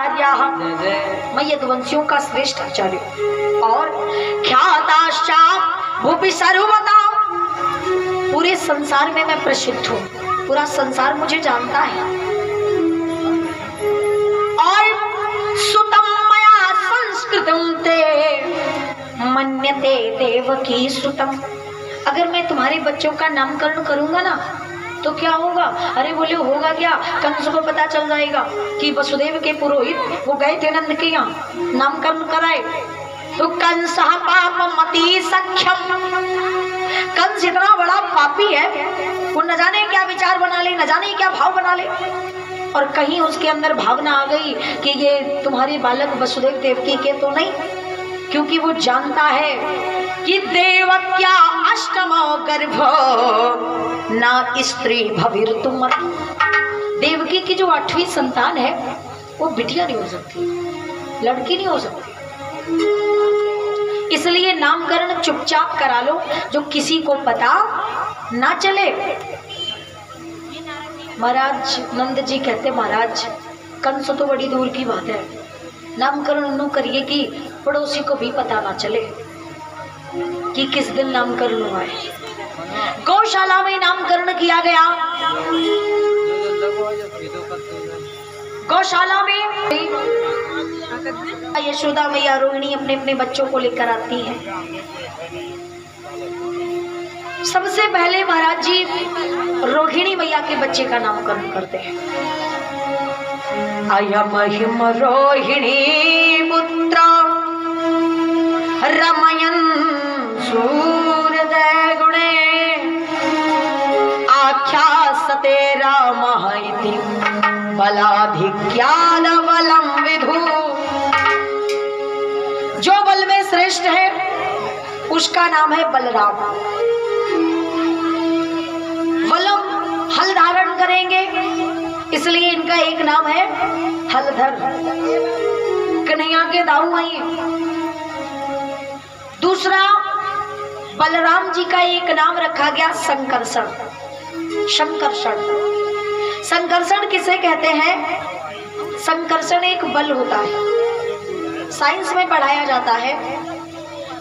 मैं यदुवंशियों का श्रेष्ठ आचार्य और ख्याताश्चात् भूपि सर्वदा, पूरे संसार में मैं प्रसिद्ध हूँ, पूरा संसार मुझे जानता है। और सुतम मया संस्कृतम ते मन्यते देवकी सुतम, अगर मैं तुम्हारे बच्चों का नामकरण करूंगा ना तो क्या होगा? अरे बोले होगा क्या? कंस को पता चल जाएगा कि वसुदेव के पुरोहित वो गए थे नंद के यहाँ नामकरण कराए, तो कंस पापमति सख्यम, कंस इतना बड़ा पापी है, वो न जाने क्या विचार बना ले, न जाने क्या भाव बना ले, और कहीं उसके अंदर भावना आ गई कि ये तुम्हारे बालक वसुदेव देवकी के तो नहीं, क्योंकि वो जानता है कि देवक्या अष्टमो गर्भो ना स्त्री भविर्तुम, देवकी की जो 8वीं संतान है वो बिटिया नहीं हो सकती, लड़की नहीं हो सकती, इसलिए नामकरण चुपचाप करा लो, जो किसी को पता ना चले। महाराज नंद जी कहते, महाराज कंस तो बड़ी दूर की बात है, नामकरण नो करिए कि पड़ोसी को भी पता ना चले कि किस दिन नामकरण हुआ है। गौशाला में नामकरण किया गया, गौशाला में यशोदा मैया रोहिणी अपने अपने बच्चों को लेकर आती है। सबसे पहले महाराज जी रोहिणी मैया के बच्चे का नामकरण करते हैं। अयम हिम रोहिणी पुत्र रमयन् सूर्योदय गुणे आख्यासते रामः इति बलाधिक्यान बलम विधु, जो बल में श्रेष्ठ है उसका नाम है बलराम। बलम हल धारण करेंगे इसलिए इनका एक नाम है हलधर, कन्हैया के दाऊ आई। दूसरा बलराम जी का एक नाम रखा गया संकर्षण, संकर्षण। संकर्षण किसे कहते हैं? संकर्षण एक बल होता है, साइंस में पढ़ाया जाता है,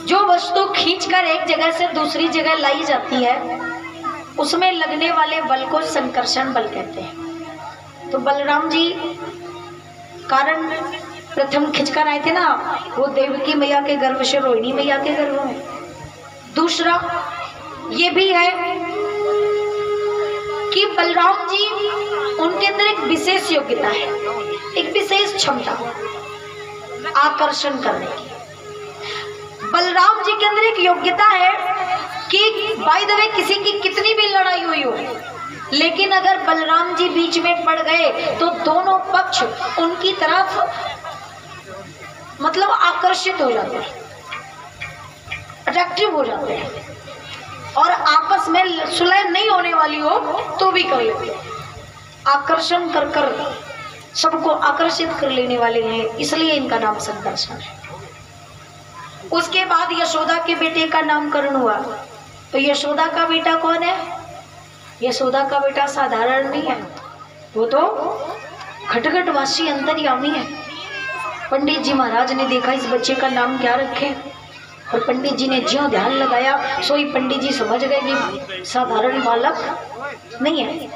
जो वस्तु खींचकर एक जगह से दूसरी जगह लाई जाती है उसमें लगने वाले बल को संकर्षण बल कहते हैं। तो बलराम जी कारण प्रथम खिंचकर आए थे ना, वो देवकी मैया के गर्भ से रोहिणी मैया के गर्भ में। दूसरा ये भी है कि बलराम जी उनके अंदर एक विशेष योग्यता है, एक विशेष क्षमता आकर्षण करने की। बलराम जी के अंदर एक योग्यता है कि बाय द वे किसी की कितनी भी लड़ाई हुई हो, लेकिन अगर बलराम जी बीच में पड़ गए तो दोनों पक्ष उनकी तरफ मतलब आकर्षित हो जाते हैं, अट्रैक्टिव हो जाते हैं, और आपस में सुलह नहीं होने वाली हो तो भी कर लेते हैं। आकर्षण कर कर सबको आकर्षित कर लेने वाले हैं, इसलिए इनका नाम संकर्षण है। उसके बाद यशोदा के बेटे का नामकरण हुआ। तो यशोदा का बेटा कौन है? यशोदा का बेटा साधारण नहीं है, वो तो खटखटवासी अंतर्यामी है। पंडित जी महाराज ने देखा इस बच्चे का नाम क्या रखे, और पंडित जी ने ज्यों ध्यान लगाया सोई पंडित जी समझ गए कि साधारण बालक नहीं है,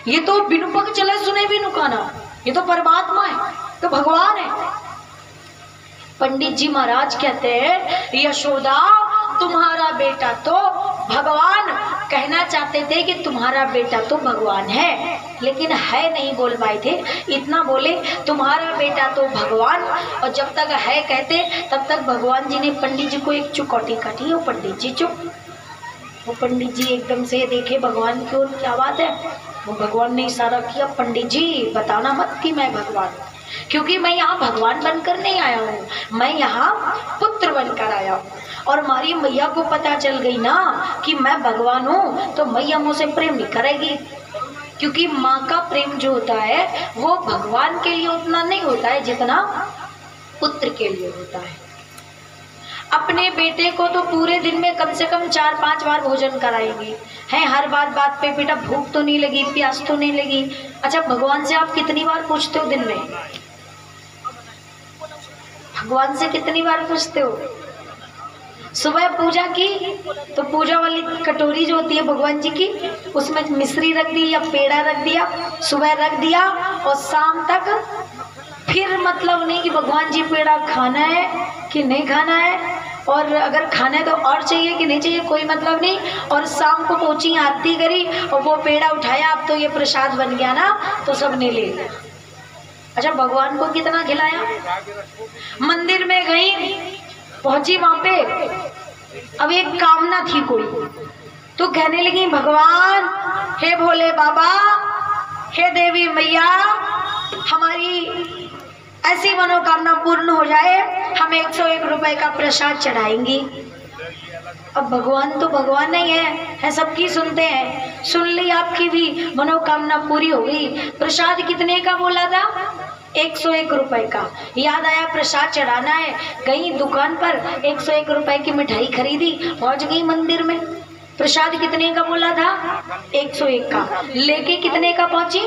ये तो बिनु पग चले सुने बिनु काना, ये तो परमात्मा है, तो भगवान है। पंडित जी महाराज कहते हैं यशोदा तुम्हारा बेटा तो भगवान, कहना चाहते थे कि तुम्हारा बेटा तो भगवान है, लेकिन है नहीं बोल पाए थे, इतना बोले तुम्हारा बेटा तो भगवान, और जब तक है कहते तब तक भगवान जी ने पंडित जी को एक चुकौती काटी। वो पंडित जी चुप, वो पंडित जी एकदम से देखे भगवान की ओर, क्या बात है? वो भगवान ने इशारा किया, पंडित जी बताना मत कि मैं भगवान, क्योंकि मैं यहाँ भगवान बनकर नहीं आया हूँ, मैं यहाँ पुत्र बनकर आया हूँ। और हमारी मैया को पता चल गई ना कि मैं भगवान हूँ तो मैया मुझसे प्रेम नहीं करेगी, क्योंकि माँ का प्रेम जो होता है वो भगवान के लिए उतना नहीं होता है जितना पुत्र के लिए होता है। अपने बेटे को तो पूरे दिन में कम से कम 4-5 बार भोजन कराएंगे, हैं हर बात पे बेटा भूख तो नहीं लगी, प्यास तो नहीं लगी। अच्छा भगवान से आप कितनी बार पूछते हो दिन में? भगवान से कितनी बार पूछते हो? सुबह पूजा की तो पूजा वाली कटोरी जो होती है भगवान जी की, उसमें मिश्री रख दी या पेड़ा रख दिया, सुबह रख दिया, और शाम तक फिर मतलब नहीं कि भगवान जी पेड़ा खाना है कि नहीं खाना है, और अगर खाना है तो और चाहिए कि नहीं चाहिए, कोई मतलब नहीं। और शाम को पहुंची, आरती करी और वो पेड़ा उठाया, अब तो ये प्रसाद बन गया ना, तो सबने ले लिया। अच्छा, भगवान को कितना खिलाया? मंदिर में गई, पहुंची वहां पे, अब एक कामना थी कोई, तो कहने लगी भगवान, हे भोले बाबा, हे देवी मैया, हमारी ऐसी मनोकामना पूर्ण हो जाए, हम 101 रुपए का प्रसाद चढ़ाएंगी। अब भगवान तो भगवान नहीं है सबकी सुनते हैं, सुन ली आपकी भी मनोकामना पूरी हो गई। प्रसाद कितने का बोला था? 101 रुपए का। याद आया प्रसाद चढ़ाना है, गई दुकान पर 101 रुपए की मिठाई खरीदी, पहुंच गई मंदिर में। प्रसाद कितने का बोला था? 101 का। लेके कितने का पहुंची?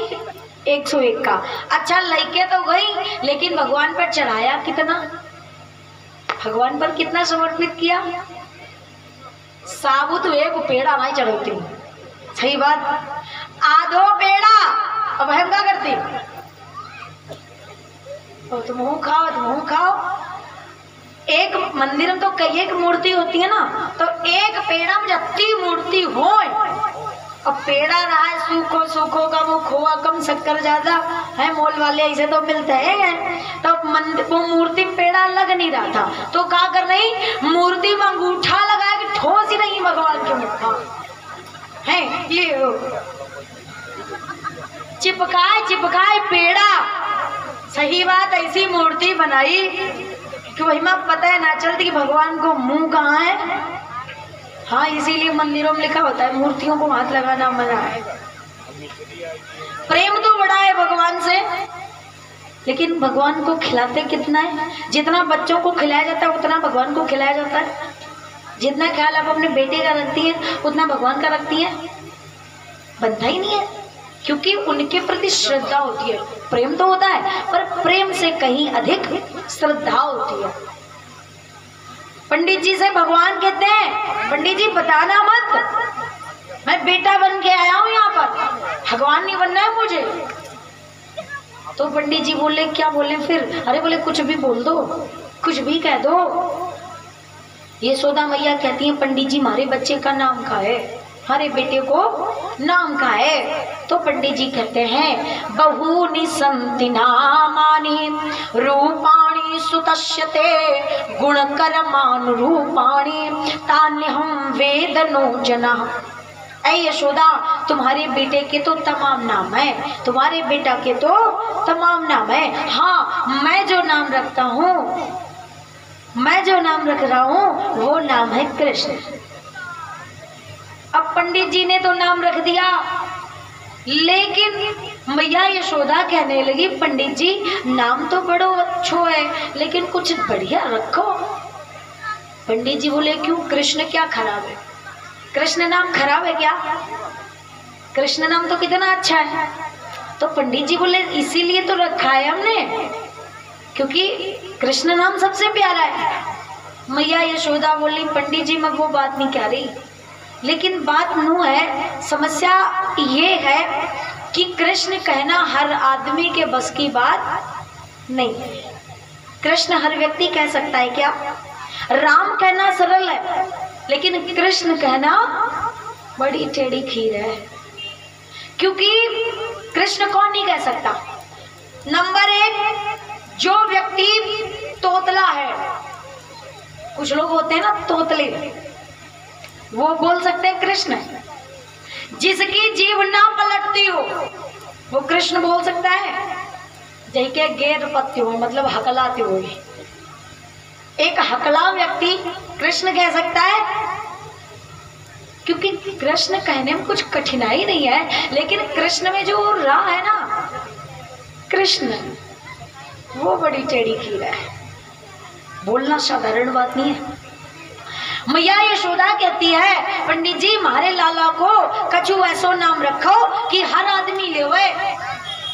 101 का। अच्छा, लेके तो गई, लेकिन भगवान पर चढ़ाया कितना? भगवान पर कितना समर्पित किया? साबुत एक पेड़ा नहीं चढ़ाती, सही बात, आधो पेड़ा। अब हम क्या करते? तुम मुँह खाओ। एक मंदिर में तो कई एक मूर्ति होती है ना, तो एक पेड़ा में जत्ती मूर्ति हो, अब पेड़ा रहा है सूखो का, वो खोआ कम शक्कर ज्यादा है, मोल वाले ऐसे तो मिलते हैं, तो वो मूर्ति पेड़ा लग नहीं रहा था, तो क्या कर रही? मूर्ति में अंगूठा लगा के ठोस ही नहीं भगवान के मुख है, ये चिपकाए पेड़ा। सही बात, ऐसी मूर्ति बनाई कि वही में पता है ना चलती कि भगवान को मुंह कहाँ है। हाँ, इसीलिए मंदिरों में लिखा होता है मूर्तियों को हाथ लगाना मना है। प्रेम तो बड़ा है भगवान से, लेकिन भगवान को खिलाते कितना है? जितना बच्चों को खिलाया जाता है उतना भगवान को खिलाया जाता है। जितना ख्याल आप अपने बेटे का रखती है उतना भगवान का रखती है? बनता ही नहीं है, क्योंकि उनके प्रति श्रद्धा होती है। प्रेम तो होता है, पर प्रेम से कहीं अधिक श्रद्धा होती है। पंडित जी से भगवान कहते हैं, पंडित जी बताना मत, मैं बेटा बन के आया हूं यहाँ पर, भगवान नहीं बनना है मुझे। तो पंडित जी बोले, क्या बोले फिर? अरे बोले कुछ भी बोल दो, कुछ भी कह दो। यशोदा मैया कहती हैं, पंडित जी हमारे बच्चे का नाम क्या है? हमारे बेटे को नाम क्या है? तो पंडित जी कहते हैं, बहूनि सन्ति नामानि रूपाणि सुतश्यते गुणकर्मानुरूपाणि तान्यहं वेदनो जनः। ऐ यशोदा, तुम्हारे बेटे के तो तमाम नाम है, तुम्हारे बेटा के तो तमाम नाम है। हाँ, मैं जो नाम रखता हूँ, मैं जो नाम रख रहा हूँ वो नाम है कृष्ण। अब पंडित जी ने तो नाम रख दिया, लेकिन मैया यशोदा कहने लगी, पंडित जी नाम तो बड़ो अच्छो है, लेकिन कुछ बढ़िया रखो। पंडित जी बोले, क्यों? कृष्ण क्या खराब है? कृष्ण नाम खराब है क्या? कृष्ण नाम तो कितना अच्छा है। तो पंडित जी बोले, इसीलिए तो रखा है हमने, क्योंकि कृष्ण नाम सबसे प्यारा है। मैया यशोदा बोली, पंडित जी मैं वो बात नहीं कह रही, लेकिन बात नू है, समस्या ये है कि कृष्ण कहना हर आदमी के बस की बात नहीं। कृष्ण हर व्यक्ति कह सकता है क्या? राम कहना सरल है, लेकिन कृष्ण कहना बड़ी टेढ़ी खीर है, क्योंकि कृष्ण कौन नहीं कह सकता? नंबर एक, जो व्यक्ति तोतला है, कुछ लोग होते हैं ना तोतले, वो बोल सकते हैं कृष्ण। जिसकी जीभ ना पलटती हो वो कृष्ण बोल सकता है। जैके गेर पत्ती हो, मतलब हकलाती हो, एक हकला व्यक्ति कृष्ण कह सकता है, क्योंकि कृष्ण कहने में कुछ कठिनाई नहीं है, लेकिन कृष्ण में जो रहा है ना, कृष्ण, वो बड़ी टेढ़ी खीर है। बोलना साधारण बात नहीं है। मैया यशोदा कहती है, पंडित जी हमारे लाला को कछु ऐसो नाम रखो कि हर आदमी लेवे।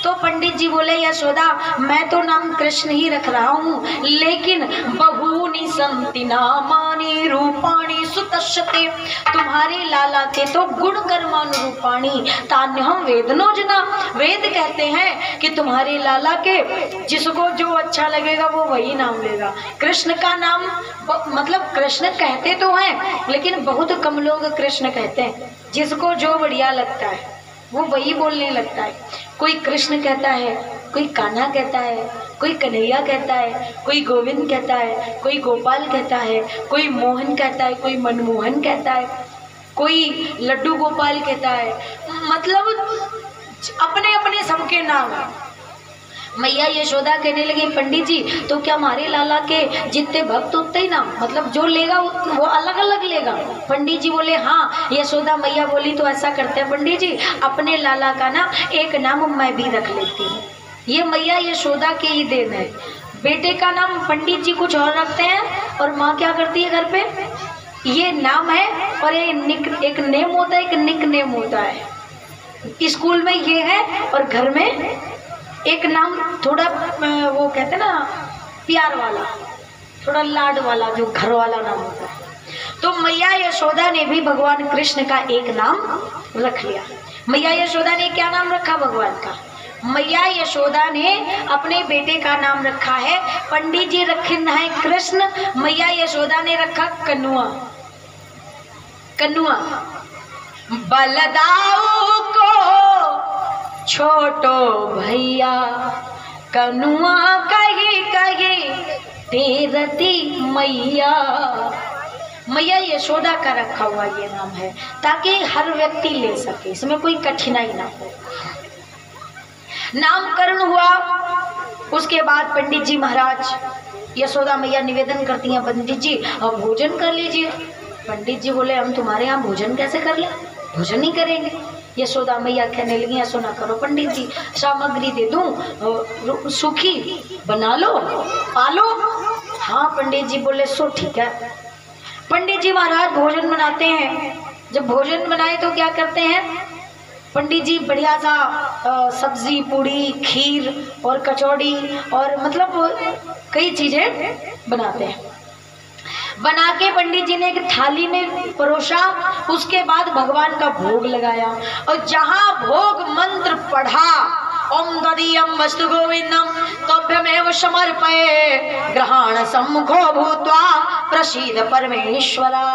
तो पंडित जी बोले यशोदा मैं तो नाम कृष्ण ही रख रहा हूँ, लेकिन बहूनि संति नामानि रूपाणि सुतश्यते, तुम्हारे लाला के तो गुण कर्मानुरूपाणि तान्यहं वेदनो जना, वेद कहते हैं कि तुम्हारे लाला के जिसको जो अच्छा लगेगा वो वही नाम लेगा। कृष्ण का नाम मतलब कृष्ण कहते तो हैं लेकिन बहुत कम लोग कृष्ण कहते हैं, जिसको जो बढ़िया लगता है वो वही बोलने लगता है। कोई कृष्ण कहता है, कोई कान्हा कहता है, कोई कन्हैया कहता है, कोई गोविंद कहता है, कोई गोपाल कहता है, कोई मोहन कहता है, कोई मनमोहन कहता है, कोई लड्डू गोपाल कहता है, मतलब अपने अपने सबके नाम। मैया यशोदा कहने लगी पंडित जी तो क्या हमारे लाला के जितने भक्त उतने ही नाम, मतलब जो लेगा वो अलग अलग लेगा। पंडित जी बोले हाँ। यशोदा मैया बोली तो ऐसा करते हैं पंडित जी, अपने लाला का ना एक नाम मैं भी रख लेती हूँ। ये मैया यशोदा के ही देन है। बेटे का नाम पंडित जी कुछ और रखते हैं और माँ क्या करती है घर पे, ये नाम है और ये एक नेम होता है, एक निक नेम होता है। स्कूल में ये है और घर में एक नाम थोड़ा वो कहते हैं ना प्यार वाला, थोड़ा लाड वाला, जो घर वाला नाम होता है। तो मैया यशोदा ने भी भगवान कृष्ण का एक नाम रख लिया। मैया यशोदा ने क्या नाम रखा भगवान का? मैया यशोदा ने अपने बेटे का नाम रखा है, पंडित जी रखे है कृष्ण, मैया यशोदा ने रखा कन्हुआ। कन्हुआ बलदाऊ को छोटो भैया कनुआ कही कही तेरती मैया। मैया यशोदा का रखा हुआ ये नाम है ताकि हर व्यक्ति ले सके, इसमें कोई कठिनाई ना हो। नामकरण हुआ, उसके बाद पंडित जी महाराज, यशोदा मैया निवेदन करती हैं पंडित जी अब भोजन कर लीजिए। पंडित जी बोले हम तुम्हारे यहाँ भोजन कैसे कर ले, भोजन नहीं करेंगे। यशोदा मैया कहने लगी ऐसा ना करो पंडित जी, सामग्री दे दूं सूखी बना लो पालो। हाँ पंडित जी बोले सो ठीक है। पंडित जी महाराज भोजन बनाते हैं। जब भोजन बनाए तो क्या करते हैं पंडित जी, बढ़िया सा सब्जी पूड़ी खीर और कचौड़ी और मतलब कई चीजें बनाते हैं। बना के पंडित जी ने एक थाली में परोसा, उसके बाद भगवान का भोग लगाया और जहां भोग मंत्र पढ़ा ओम तदीयम वस्तु गोविंदम तभ्यमेव समर्पये ग्रहण सम्मुखो भूत्वा प्रसीद परमेश्वरा।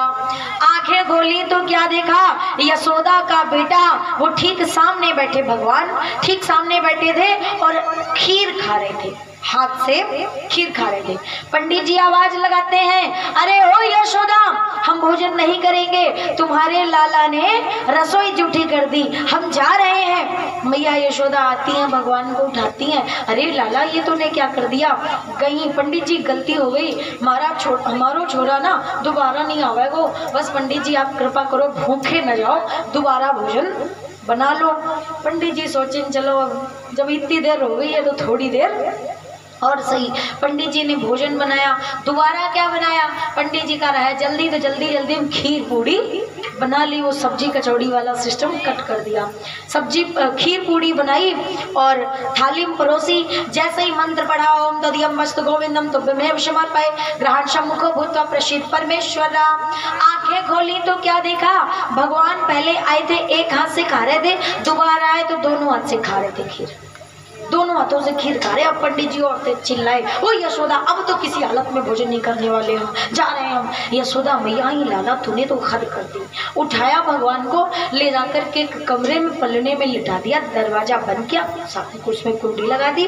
आंखें खोली तो क्या देखा, यशोदा का बेटा वो ठीक सामने बैठे, भगवान ठीक सामने बैठे थे और खीर खा रहे थे, हाथ से खीर खा रहे थे। पंडित जी आवाज लगाते हैं अरे ओ यशोदा हम भोजन नहीं करेंगे, तुम्हारे लाला ने रसोई जूठी कर दी, हम जा रहे हैं। मैया यशोदा आती हैं, भगवान को उठाती हैं, अरे लाला ये तूने क्या कर दिया। कहीं पंडित जी गलती हो गई, हमारो छोरा ना दोबारा नहीं आवेगो, बस पंडित जी आप कृपा करो भूखे न जाओ, दोबारा भोजन बना लो। पंडित जी सोचें चलो अब जब इतनी देर हो गई है तो थोड़ी देर और सही। पंडित जी ने भोजन बनाया, दोबारा क्या बनाया, पंडित जी का रहा जल्दी तो जल्दी जल्दी खीर पूड़ी बना ली, वो सब्जी कचौड़ी वाला सिस्टम कट कर दिया। सब्जी खीर पूड़ी बनाई और थाली में परोसी। जैसे ही मंत्र पढ़ा ओम तदीयम वस्तु गोविंदम तभ्यमेव समर्पये ग्रहण सम्मुखो भूत्वा प्रसीद परमेश्वरा। आंखें खोली तो क्या देखा, भगवान पहले आए थे एक हाथ से खा रहे थे, दोबारा आए तो दोनों हाथ से खा रहे थे खीर, दोनों हाथों से खीर खा रहे। अब पंडित जी औरतें चिल्लाए ओ यशोदा अब तो किसी हालत में भोजन नहीं करने वाले, हम जा रहे हैं हम। यशोदा मैया ही लाला तूने तो हद कर दी। उठाया भगवान को ले जाकर के कमरे में पलने में लिटा दिया, दरवाजा बंद किया, साथ में उसमें कुंडी लगा दी।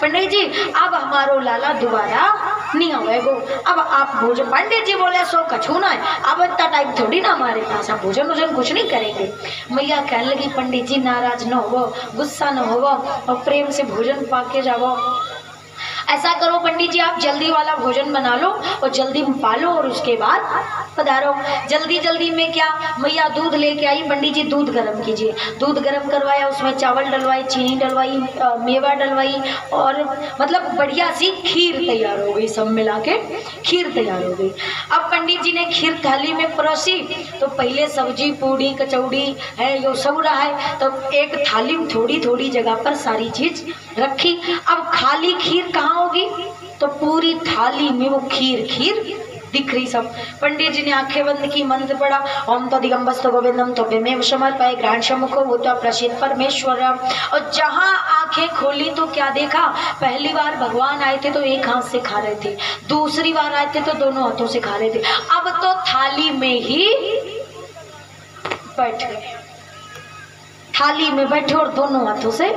पंडित जी अब हमारो लाला दोबारा नहीं आवेगो, अब आप भोजन। पंडित जी बोले सो कछू ना है, अब इतना टाइम थोड़ी ना हमारे पास, आप भोजन वोजन कुछ नहीं करेंगे। मैया कहने लगी पंडित जी नाराज न हो, गुस्सा न हो और प्रेम से भोजन पाके जाओ। ऐसा करो पंडित जी, आप जल्दी वाला भोजन बना लो और जल्दी पालो और उसके बाद पधारो। जल्दी जल्दी में क्या, मैया दूध लेके आई, पंडित जी दूध गर्म कीजिए। दूध गर्म करवाया, उसमें चावल डलवाई, चीनी डलवाई, मेवा डलवाई और मतलब बढ़िया सी खीर तैयार हो गई। सब मिला के खीर तैयार हो गई। अब पंडित जी ने खीर थाली में परोसी, तो पहले सब्जी पूड़ी कचौड़ी है जो सब रहा है, तो एक थाली में थोड़ी थोड़ी जगह पर सारी चीज रखी। अब खाली खीर कहाँ होगी, तो पूरी थाली में वो खीर खीर दिख रही सब। पंडित जी ने आंखें बंद की, मंत्र पढ़ा, ओम तो दिगंबस्तु गोविंदम तो में समर्पय ग्रहण सम्मुखो वो तो प्रसिद्ध परमेश्वर। और जहां आंखें खोली तो क्या देखा, पहली बार भगवान आए थे तो एक हाथ से खा रहे थे, दूसरी बार आए थे तो दोनों हाथों से खा रहे थे, अब तो थाली में ही बैठ गए, थाली में बैठे और दोनों हाथों से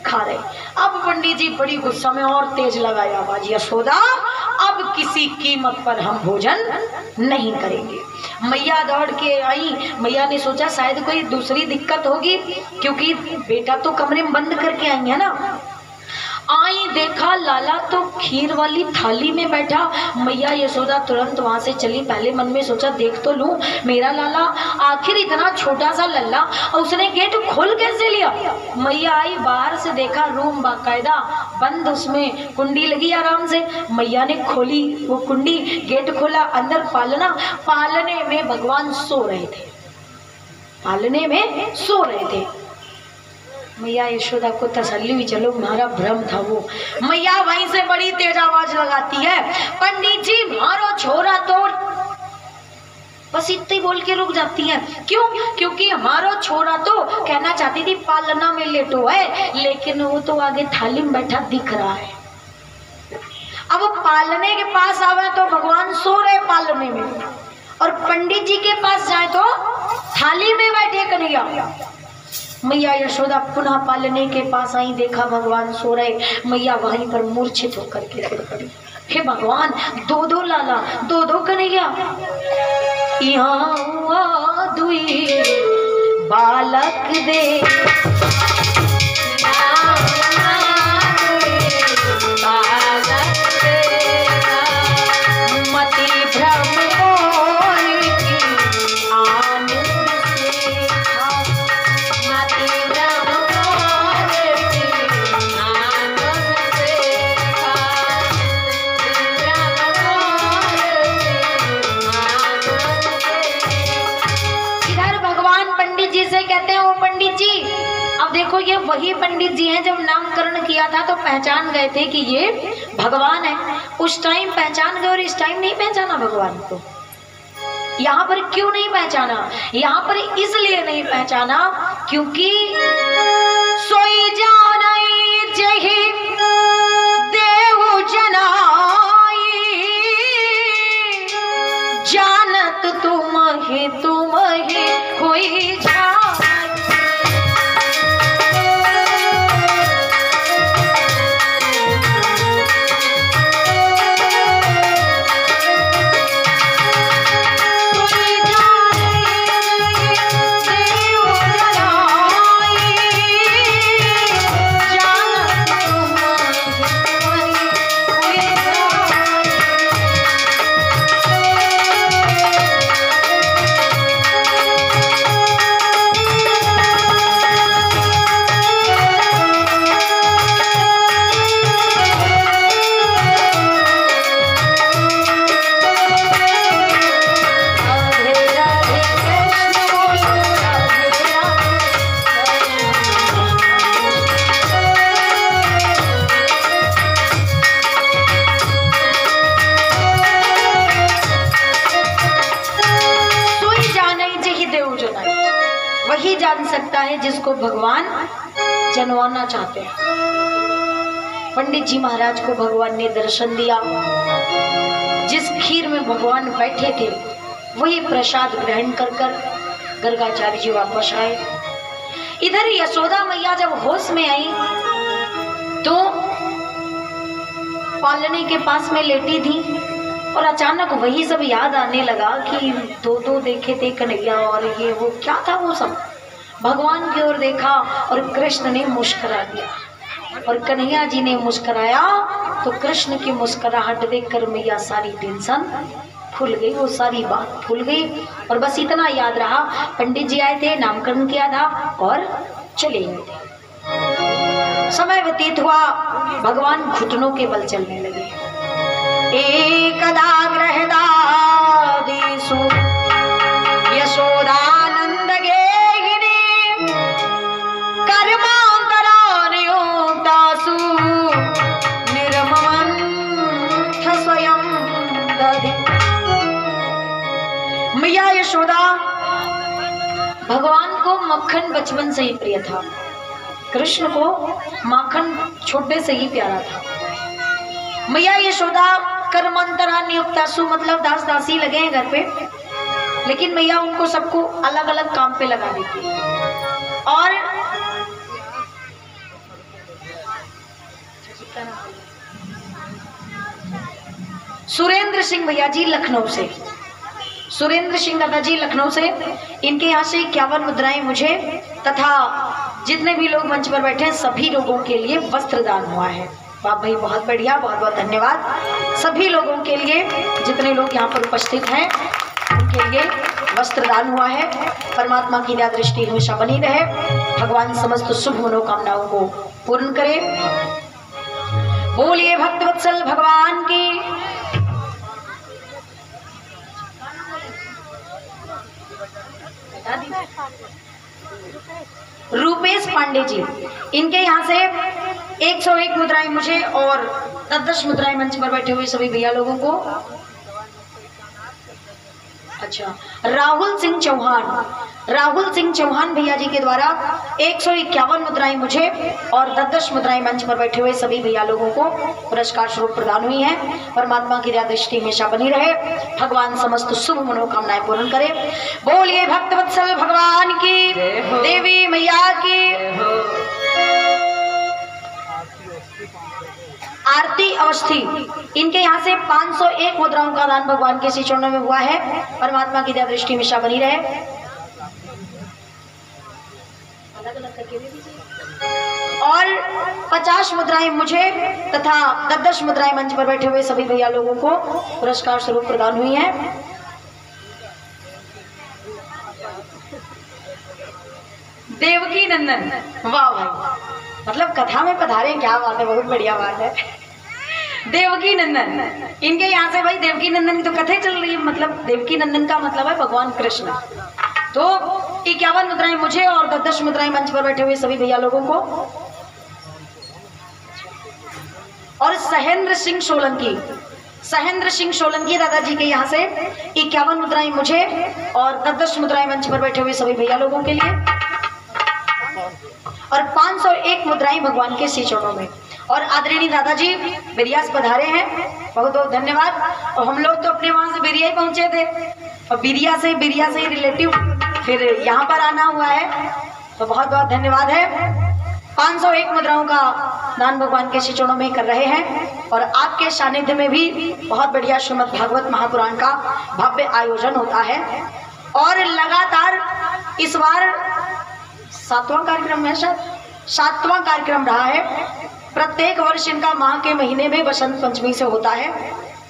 खा रहे। अब पंडित जी बड़ी गुस्सा में और तेज लगाया आवाज, यशोदा अब किसी कीमत पर हम भोजन नहीं करेंगे। मैया दौड़ के आई, मैया ने सोचा शायद कोई दूसरी दिक्कत होगी, क्योंकि बेटा तो कमरे में बंद करके आई है ना। आई देखा लाला तो खीर वाली थाली में बैठा। मैया यशोदा तुरंत वहां से चली। पहले मन में सोचा देख तो लूं मेरा लाला, आखिर इतना छोटा सा लल्ला और उसने गेट खोल कैसे लिया। मैया आई, बाहर से देखा रूम बाकायदा बंद, उसमें कुंडी लगी आराम से। मैया ने खोली वो कुंडी, गेट खोला, अंदर पालना, पालने में भगवान सो रहे थे, पालने में सो रहे थे। मैया यशोदा को तसल्ली हुई, चलो हमारा भ्रम था वो। मैया वहीं से बड़ी तेज आवाज लगाती है, पंडित जी मारो छोरा तोड़। बस इतने ही बोल के रुक जाती है। क्यों? क्योंकि हमारो छोरा तो कहना चाहती थी पालना में लेटो है, लेकिन वो तो आगे थाली में बैठा दिख रहा है। अब पालने के पास आवे तो भगवान सो रहे पालने में, और पंडित जी के पास जाए तो थाली में बैठे कन्हैया। मैया यशोदा पुनः पालने के पास आई, देखा भगवान सो रहे। मैया वहीं पर मूर्छित होकर के गिर पड़ी। हे भगवान, दो दो लाला, दो दो कन्हैया, यहाँ दुई बालक दे मति भ्रम देखो, ये वही पंडित जी हैं जब नामकरण किया था तो पहचान गए थे कि ये भगवान है। उस टाइम पहचान गए और इस टाइम नहीं पहचाना भगवान को। यहाँ पर क्यों नहीं पहचाना? यहाँ पर इसलिए नहीं पहचाना क्योंकि सोई जानाई जही देव जनाई, जानत तुम ही होई जा। वही जान सकता है जिसको भगवान जनवाना चाहते हैं। पंडित जी महाराज को भगवान ने दर्शन दिया। जिस खीर में भगवान बैठे थे वही प्रसाद ग्रहण कर गर्गाचार्य जी वापस आए। इधर यशोदा मैया जब होश में आई तो पालने के पास में लेटी थी और अचानक वही सब याद आने लगा कि दो देखे थे कन्हैया और ये वो क्या था वो सब। भगवान की ओर देखा और कृष्ण ने मुस्कुरा दिया। और कन्हैया जी ने मुस्कुराया तो कृष्ण की मुस्कुराहट देखकर मैया सारी टेंशन भूल गई, वो सारी बात भूल गई। और बस इतना याद रहा, पंडित जी आए थे, नामकरण किया था और चले गए थे। समय व्यतीत हुआ, भगवान घुटनों के बल चलने लगे। एकदा गृहदादिषु यशोदानंद गेहिनी कर्मान्तरानुयोक्तासु निर्ममन्थ स्वयं दधि। मैया यशोदा, भगवान को मक्खन बचपन से ही प्रिय था, कृष्ण को माखन छोटे से ही प्यारा था। मैया यशोदा कर्मांतरान्युक्तासु मतलब दास दासी लगे हैं घर पे, लेकिन मैया उनको सबको अलग अलग काम पे लगा देती है। और सुरेंद्र सिंह भैया जी लखनऊ से, सुरेंद्र सिंह दादाजी लखनऊ से, इनके यहाँ से 51 मुद्राएं मुझे तथा जितने भी लोग मंच पर बैठे हैं सभी लोगों के लिए वस्त्र दान हुआ है। वाह भाई, बहुत बढ़िया, बहुत बहुत धन्यवाद सभी लोगों के लिए, जितने लोग यहाँ पर उपस्थित हैं उनके लिए वस्त्र दान हुआ है। परमात्मा की दया दृष्टि हमेशा बनी रहे, भगवान समस्त शुभ मनोकामनाओं को पूर्ण करे। बोलिए भक्तवत्सल भगवान की। रूपेश पांडे जी, इनके यहाँ से 101 मुद्राएं मुझे और 10-10 मुद्राएं मंच पर बैठे हुए सभी भैया लोगों को। अच्छा, राहुल सिंह चौहान, राहुल सिंह चौहान भैया जी के द्वारा 151 मुद्राएं मुझे और 10-10 मुद्राएं मंच पर बैठे हुए सभी भैया लोगों को पुरस्कार स्वरूप प्रदान हुई हैं। परमात्मा की दया दृष्टि हमेशा बनी रहे, भगवान समस्त शुभ मनोकामनाएं पूर्ण करे। बोलिए भक्तवत्सल भगवान की, देवी मैया की। आरती अवस्थी, इनके यहाँ से 501 मुद्राओं का दान भगवान के श्री चरणों में हुआ है। परमात्मा की दया दृष्टि हमेशा बनी रहे। अलग अलग करके दे दीजिए। और 50 मुद्राएं मुझे तथा 10-10 मुद्राएं मंच पर बैठे हुए सभी भैया लोगों को पुरस्कार स्वरूप प्रदान हुई हैं। देवकी नंदन, वाह भाई, मतलब कथा में पधारे, क्या बात है, बहुत बढ़िया बात है। देवकी नंदन, इनके यहाँ से भाई देवकी नंदन की तो कथा चल रही है, मतलब देवकी नंदन का मतलब है भगवान कृष्ण। तो 51 मुद्राएं मुझे और 10-10 मुद्राएं मंच पर बैठे हुए सभी भैया लोगों को। और सहेंद्र सिंह सोलंकी, सहेंद्र सिंह सोलंकी दादाजी के यहाँ से 51 मुद्राएं मुझे और 10-10 मुद्राएं मंच पर बैठे हुए सभी भैया लोगों के लिए। और 501 मुद्राएं भगवान के श्री चरणों में। और आदरणीय दादाजी बिरियास पधारे हैं, बहुत बहुत धन्यवाद। और हम लोग तो अपने वहां से बिरिया ही पहुंचे थे, और बिरिया से रिलेटिव फिर यहाँ पर आना हुआ है, तो बहुत बहुत धन्यवाद है। 501 मुद्राओं का दान भगवान के श्री चरणों में कर रहे हैं। और आपके सानिध्य में भी बहुत बढ़िया श्रीमद् भागवत महापुराण का भव्य आयोजन होता है। और लगातार इस बार 7वां कार्यक्रम है, शायद 7वां कार्यक्रम रहा है। प्रत्येक वर्ष इनका माह के महीने में बसंत पंचमी से होता है,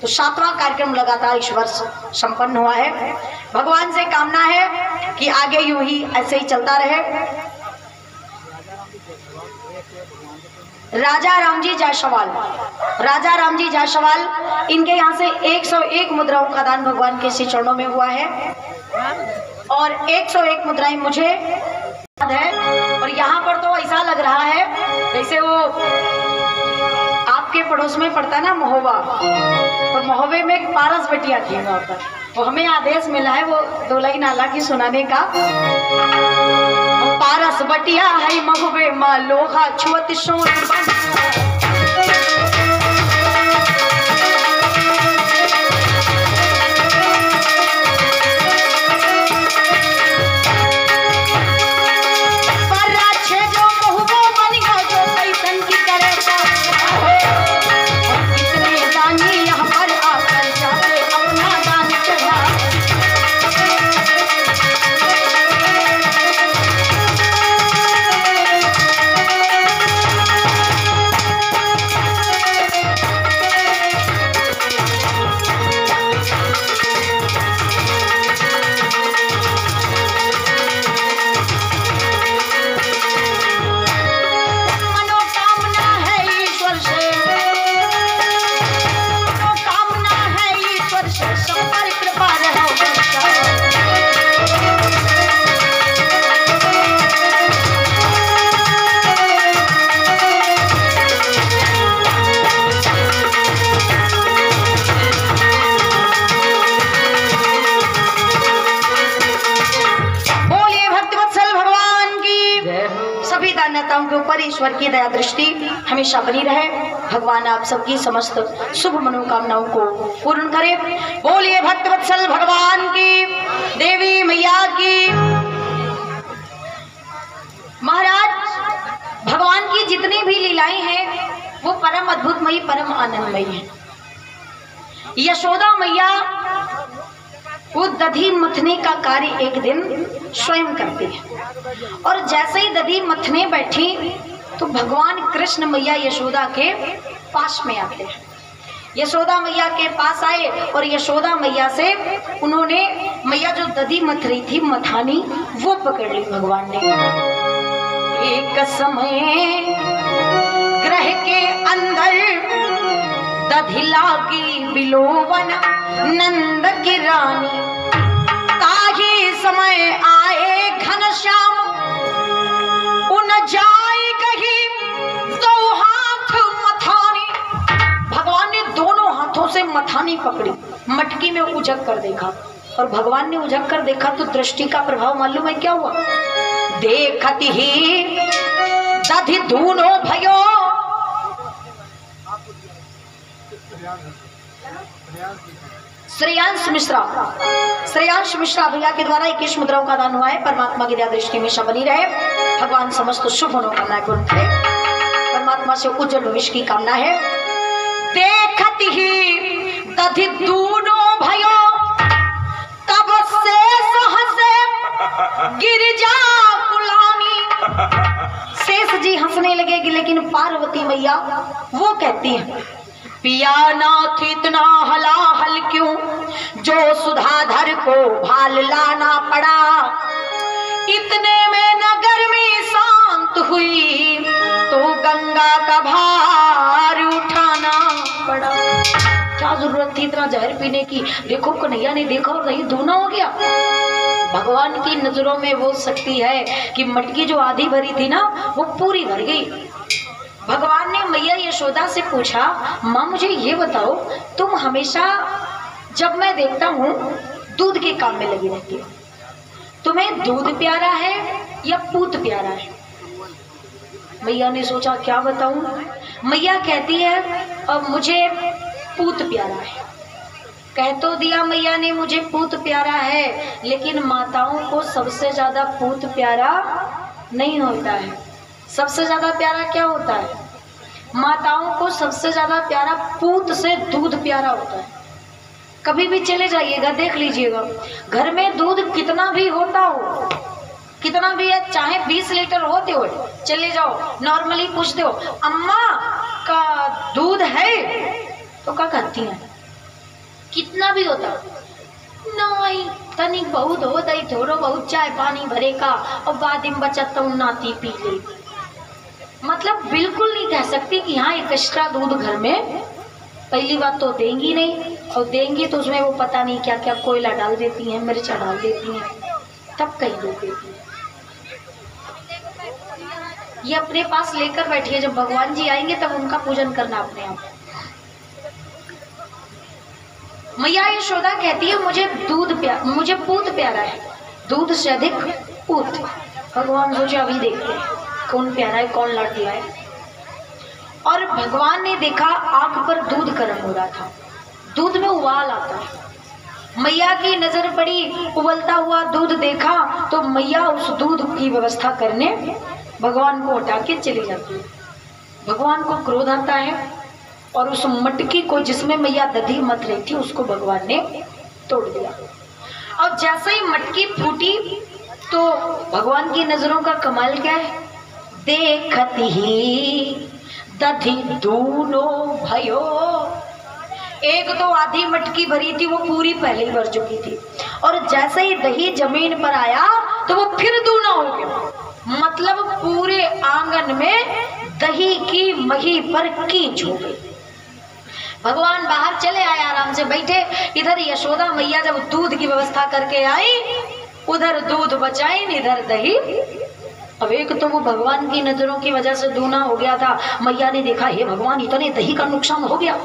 तो 7वां कार्यक्रम लगातार इस वर्ष संपन्न हुआ है। भगवान से कामना है कि आगे यूं ही ऐसे ही चलता रहे। राजा रामजी जायसवाल, राजा रामजी जायसवाल, इनके यहाँ से 101 मुद्राओं का दान भगवान के श्री चरणों में हुआ है। और 101 मुद्राएं मुझे है। और यहाँ पर तो ऐसा लग रहा है जैसे वो आपके पड़ोस में पड़ता ना महोबा, तो महोबे में एक पारस बटिया थी वहाँ पर, तो हमें आदेश मिला है वो 2 लाइन नाला की सुनाने का। पारस बटिया है महोबे माँ लोहा छुअत सोन के ऊपर ईश्वर की दया दृष्टि हमेशा बनी रहे। भगवान आप सबकी समस्त शुभ मनोकामनाओं को पूर्ण करे। बोलिए भक्तवत्सल भगवान की, देवी मैया की। महाराज, भगवान की जितनी भी लीलाएं हैं वो परम अद्भुतमयी, परम आनंदमयी है। यशोदा मैया वो दधी मथने का कार्य एक दिन स्वयं करती है और जैसे ही दधी मथने बैठी तो भगवान कृष्ण मैया यशोदा के पास में आते हैं। यशोदा मैया के पास आए और यशोदा मैया से उन्होंने मैया जो दधी मथ रही थी मथानी वो पकड़ ली भगवान ने। एक समय ग्रह के अंदर दधिला की बिलोवन नंद की रानी, ताही समय आए घनश्याम उन जाए कहीं दो हाथ मथानी। भगवान ने दोनों हाथों से मथानी पकड़ी, मटकी में उजक कर देखा और भगवान ने उजक कर देखा तो दृष्टि का प्रभाव मालूम है क्या हुआ? देखती ही दधि दोनों भयो श्रेयांश मिश्रा भैया के द्वारा 21 मुद्राओं का दान हुआ है। परमात्मा की दया दृष्टि में बनी रहे। भगवान समस्त शुभ मनोकामनाएं पूर्ण करे। परमात्मा से उज्जवल भविष्य की कामना है। देखत ही दधि दोनों भयो तब से सहसे गिरिजा कुलानी। शेष जी हंसने लगेगी लेकिन पार्वती मैया वो कहती है, पिया नाथ इतना हलाहल क्यों, जो सुधाधर को भाल लाना पड़ा। इतने में नगर में शांत हुई तो गंगा का भार उठाना पड़ा। क्या जरूरत थी इतना जहर पीने की? देखो कन्हैया ने देखा और नहीं दूना हो गया। भगवान की नजरों में वो शक्ति है कि मटकी जो आधी भरी थी ना वो पूरी भर गई। भगवान ने मैया यशोदा से पूछा, माँ मुझे ये बताओ, तुम हमेशा जब मैं देखता हूँ दूध के काम में लगी रहती हो, तुम्हें दूध प्यारा है या पूत प्यारा है? मैया ने सोचा क्या बताऊं। मैया कहती है अब मुझे पूत प्यारा है। कह तो दिया मैया ने मुझे पूत प्यारा है, लेकिन माताओं को सबसे ज्यादा पूत प्यारा नहीं होता है। सबसे ज्यादा प्यारा क्या होता है? माताओं को सबसे ज्यादा प्यारा पूत से दूध प्यारा होता है। कभी भी चले जाइएगा देख लीजिएगा, घर में दूध कितना भी होता हो, कितना भी है, चाहे 20 लीटर होते हो, चले जाओ नॉर्मली पूछते हो अम्मा का दूध है तो क्या कहती हैं? कितना भी होता नहीं, तनिक बहुत होता ही, थोड़ा बहुत चाय पानी भरे का और बाद में बचत नाती पी ले। मतलब बिल्कुल नहीं कह सकती कि हाँ एक एक्स्ट्रा दूध घर में। पहली बात तो देंगी नहीं, और देंगी तो उसमें वो पता नहीं क्या क्या कोयला डाल देती हैं, मिर्चा डाल देती हैं, तब कहीं दूध देती हैं। ये अपने पास लेकर बैठी है, जब भगवान जी आएंगे तब उनका पूजन करना अपने आप। मैया यशोदा कहती है मुझे पूत प्यारा है, दूध से अधिक पूत। भगवान सोचे अभी देखते हैं कौन प्यारा है कौन लाडला है। और भगवान ने देखा आग पर दूध गर्म हो रहा था, दूध में उबाल आता है। मैया की नजर पड़ी, उबलता हुआ दूध देखा तो मैया उस दूध की व्यवस्था करने भगवान को हटा के चली जाती है। भगवान को क्रोध आता है और उस मटकी को जिसमें मैया दधी मथ रही थी उसको भगवान ने तोड़ दिया। और जैसे ही मटकी फूटी तो भगवान की नजरों का कमाल क्या है, देखती ही दधी दोनों भयो। एक तो आधी मटकी भरी थी वो पूरी पहले ही भर चुकी थी, और जैसे ही दही जमीन पर आया तो वो फिर दूना हो गया। मतलब पूरे आंगन में दही की मही पर कीच हो गई। भगवान बाहर चले आए, आराम से बैठे। इधर यशोदा मैया जब दूध की व्यवस्था करके आई, उधर दूध बचाई, इधर दही। अब एक तो वो भगवान की नजरों की वजह से दूना हो गया था। मैया ने देखा हे भगवान इतने दही का नुकसान हो गया,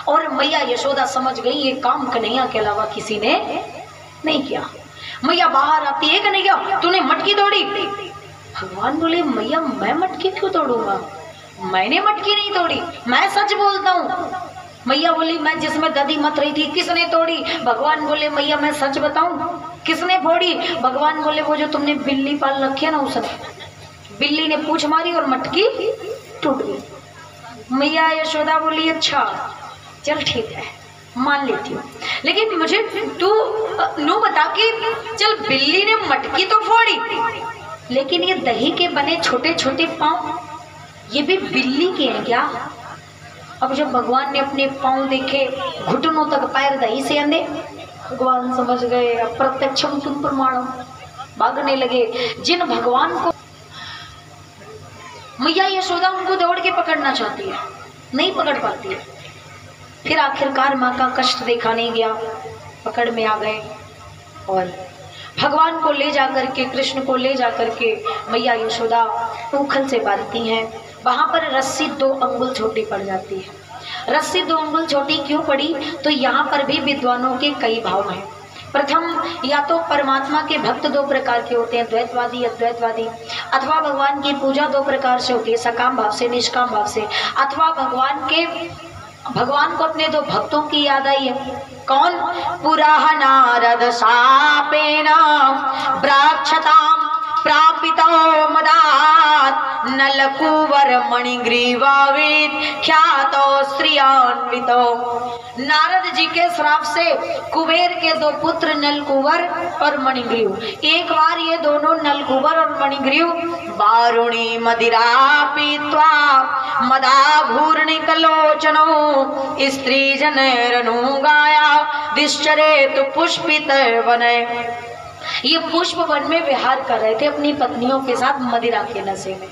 और मैया यशोदा समझ गई ये काम कन्हैया के अलावा किसी ने नहीं किया। मैया बाहर आती है, कन्हैया तूने मटकी तोड़ी? भगवान बोले मैया मैं मटकी क्यों तोड़ूंगा, मैंने मटकी नहीं तोड़ी, मैं सच बोलता हूँ। मैया बोली मैं जिसमें दधी मत रही थी किसने तोड़ी? भगवान बोले मैया मैं सच बताऊं किसने फोड़ी? भगवान बोले वो जो तुमने बिल्ली पाल रखी है ना उसने। बिल्ली ने पूंछ मारी और मटकी टूट गई। मैया यशोदा बोली अच्छा चल ठीक है मान लेती हूँ, लेकिन मुझे तू नू बता कि चल बिल्ली ने मटकी तो फोड़ी, लेकिन ये दही के बने छोटे छोटे पांव ये भी बिल्ली के हैं क्या? अब जब भगवान ने अपने पांव देखे घुटनों तक पैर दही से अंधे, भगवान समझ गए अप्रत्यक्षम तुम प्रमाणम, भागने लगे। जिन भगवान को मैया यशोदा उनको दौड़ के पकड़ना चाहती है, नहीं पकड़ पाती है। फिर आखिरकार माँ का कष्ट देखा नहीं गया, पकड़ में आ गए और भगवान को ले जाकर के, कृष्ण को ले जाकर के मैया यशोदा ऊखल से बांधती हैं। वहां पर रस्सी 2 अंगुल छोटी पड़ जाती है। रस्सी 2 अंगुल छोटी क्यों पड़ी? तो यहाँ पर भी विद्वानों के कई भाव हैं। प्रथम या तो परमात्मा के भक्त 2 प्रकार के होते हैं, द्वैतवादी अद्वैतवादी, अथवा भगवान की पूजा 2 प्रकार से होती है, सकाम भाव से निष्काम भाव से, अथवा भगवान को अपने 2 भक्तों की याद आई है। कौन? पुराह नारद शापेन ब्राक्षताम प्रापितो मदात् नलकुवर मणिग्रीवावित ख्यातो श्रियान्वितो। नारद जी के श्राप से कुबेर के 2 पुत्र नलकुवर और मणिग्रीव, एक बार ये दोनों नलकुवर और मणिग्रीव वारुणी मदिरा पीत्वा मदाभूर्णित लोचनो स्त्री जनरनुगाया दिश्चरेतु पुष्पित वने। ये पुष्प वन में विहार कर रहे थे अपनी पत्नियों के साथ मदिरा के नशे में,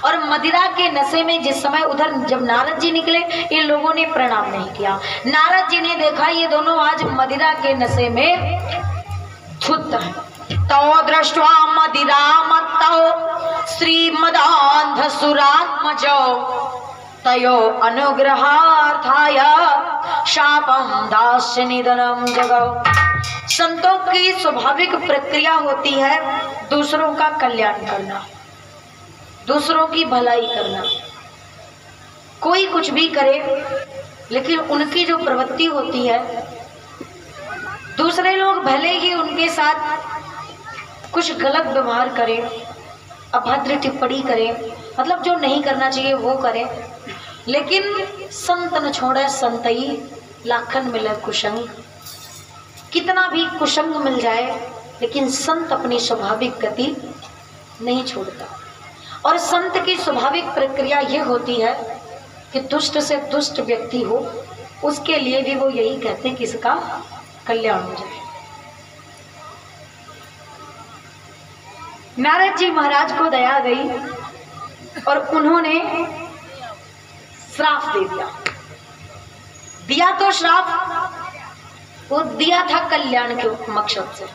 और मदिरा के नशे में जिस समय उधर जब नारद जी निकले इन लोगों ने प्रणाम नहीं किया। नारद जी ने देखा ये दोनों आज मदिरा के नशे में धुत हैं। तो दृष्ट्वा मदिरा मत्तौ श्रीमदान्ध सुरात्मजो तयो अनुग्रहार्थाय शापम दास्य निधनम जगौ। संतों की स्वाभाविक प्रक्रिया होती है दूसरों का कल्याण करना, दूसरों की भलाई करना। कोई कुछ भी करे लेकिन उनकी जो प्रवृत्ति होती है, दूसरे लोग भले ही उनके साथ कुछ गलत व्यवहार करें, अभद्र टिप्पणी करें, मतलब जो नहीं करना चाहिए वो करें, लेकिन संत न छोड़े संतई लाखन मिले कुसंग। कितना भी कुसंग मिल जाए लेकिन संत अपनी स्वाभाविक गति नहीं छोड़ता। और संत की स्वाभाविक प्रक्रिया ये होती है कि दुष्ट से दुष्ट व्यक्ति हो उसके लिए भी वो यही कहते हैं कि इसका कल्याण हो जाए। नारद जी महाराज को दया गई और उन्होंने श्राप दे दिया तो श्राप वो दिया था कल्याण के मकसद से।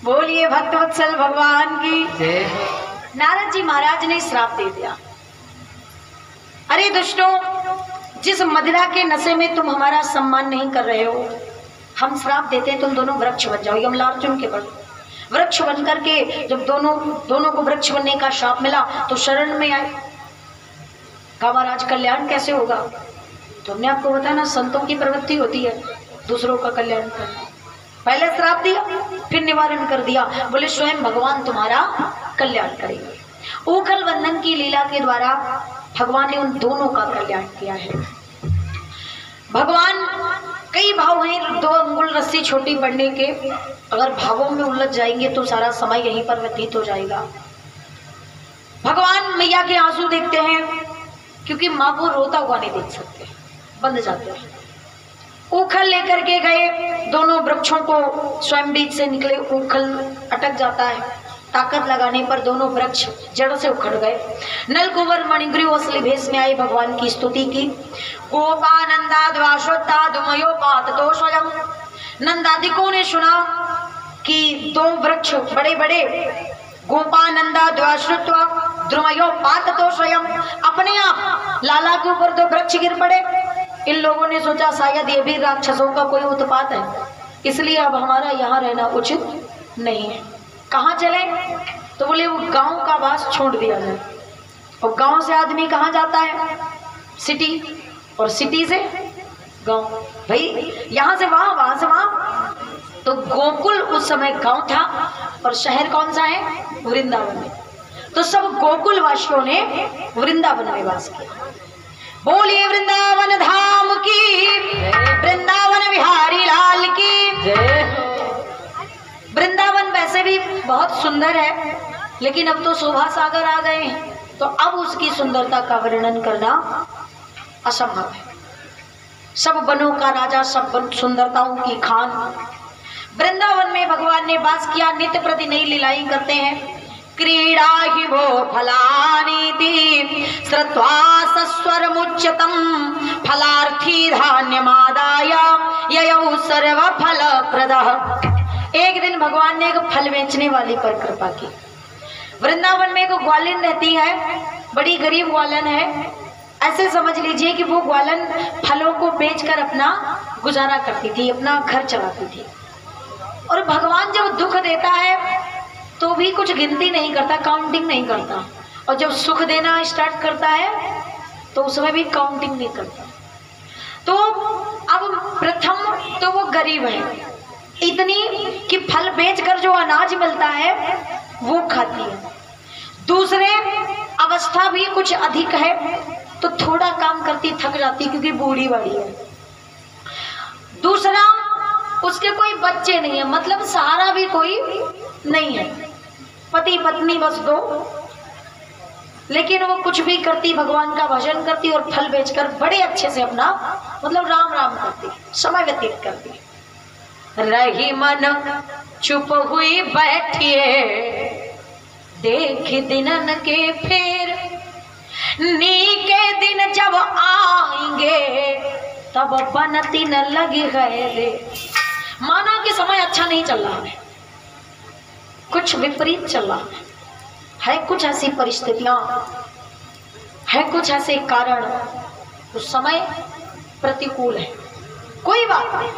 बोलिए भक्तवत्सल भगवान की। नारद जी महाराज ने श्राप दे दिया, अरे दुष्टों, जिस मदिरा के नशे में तुम हमारा सम्मान नहीं कर रहे हो, हम श्राप देते हैं तुम दोनों वृक्ष बन जाओ। यमलार्जुन के बल वृक्ष बन करके जब दोनों को वृक्ष बनने का श्राप मिला तो शरण में आए। कहा महाराज कल्याण कैसे होगा? तो हमने आपको बताया ना, संतों की प्रवृत्ति होती है दूसरों का कल्याण करना। पहले श्राप दिया फिर निवारण कर दिया, बोले स्वयं भगवान तुम्हारा कल्याण करेंगे। ऊखल बंधन की लीला के द्वारा भगवान ने उन दोनों का कल्याण किया है। भगवान कई भाव हैं, 2 अंगुल रस्सी छोटी पड़ने के, अगर भावों में उलझ जाएंगे तो सारा समय यहीं पर व्यतीत हो जाएगा। भगवान मैया के आंसू देखते हैं क्योंकि माँ को रोता हुआ नहीं देख सकते, बंद जाते हैं। ऊखल लेकर के गए, दोनों वृक्षों को स्वयं बीज से निकले, ऊखल अटक जाता है, ताकत लगाने पर दोनों वृक्ष जड़ से उखड़ गए। नलकुवर मणिग्रीव असली भेष में आए, भगवान की स्तुति की। गोपानंदा द्वाश्वता दुमयोपात तो स्वयं। नंदादिकों ने सुना कि 2 वृक्ष बड़े बड़े गोपानंदा द्वाश्रुत्वा द्रुमयोपात तो स्वयं, अपने आप लाला के ऊपर 2 वृक्ष गिर पड़े। इन लोगों ने सोचा शायद ये भी राक्षसों का कोई उत्पात है, इसलिए अब हमारा यहाँ रहना उचित नहीं है। कहाँ चले? तो बोले वो गांव का वास छोड़ दिया जाए। और गांव से आदमी कहाँ जाता है? सिटी, और सिटी से गांव। भाई यहाँ से वहां, वहां से वहां। तो गोकुल उस समय गांव था और शहर कौन सा है? वृंदावन में। तो सब गोकुल वासियों ने वृंदावन में वास किया। बोलिए वृंदावन धाम की, वृंदावन बिहारी लाल की। वृंदावन वैसे भी बहुत सुंदर है, लेकिन अब तो शोभा सागर आ गए हैं, तो अब उसकी सुंदरता का वर्णन करना असंभव है। सब वनों का राजा, सब सुंदरताओं की खान। वृंदावन में भगवान ने वास किया। नित्य प्रति नई लीलाएं करते हैं। क्रीड़ा ही वो फलानीति श्रुत्वा सस्वरमुच्यतम फलार्थी धान्यमादाय ययौ सर्व फल प्रदः। एक दिन भगवान ने एक फल बेचने वाली पर कृपा की। वृंदावन में एक ग्वालिन रहती है, बड़ी गरीब ग्वालन है। ऐसे समझ लीजिए कि वो ग्वालन फलों को बेचकर अपना गुजारा करती थी, अपना घर चलाती थी। और भगवान जब दुख देता है तो भी कुछ गिनती नहीं करता, काउंटिंग नहीं करता। और जब सुख देना स्टार्ट करता है तो उसमें भी काउंटिंग नहीं करता। तो अब प्रथम तो वो गरीब है इतनी कि फल बेचकर जो अनाज मिलता है वो खाती है। दूसरे अवस्था भी कुछ अधिक है, तो थोड़ा काम करती थक जाती क्योंकि बूढ़ी बाड़ी है। दूसरा, उसके कोई बच्चे नहीं है, मतलब सहारा भी कोई नहीं है, पति पत्नी बस दो। लेकिन वो कुछ भी करती, भगवान का भजन करती और फल बेचकर बड़े अच्छे से अपना मतलब राम राम करती, समय व्यतीत करती। रही मन चुप हुई बैठिए, देख दिनन के फेर, नी के दिन जब आएंगे तब बनती न लगी है रे। माना कि समय अच्छा नहीं चल रहा है, कुछ विपरीत चल रहा है, कुछ ऐसी परिस्थितियां है, कुछ ऐसे कारण, तो समय प्रतिकूल है। कोई बात नहीं,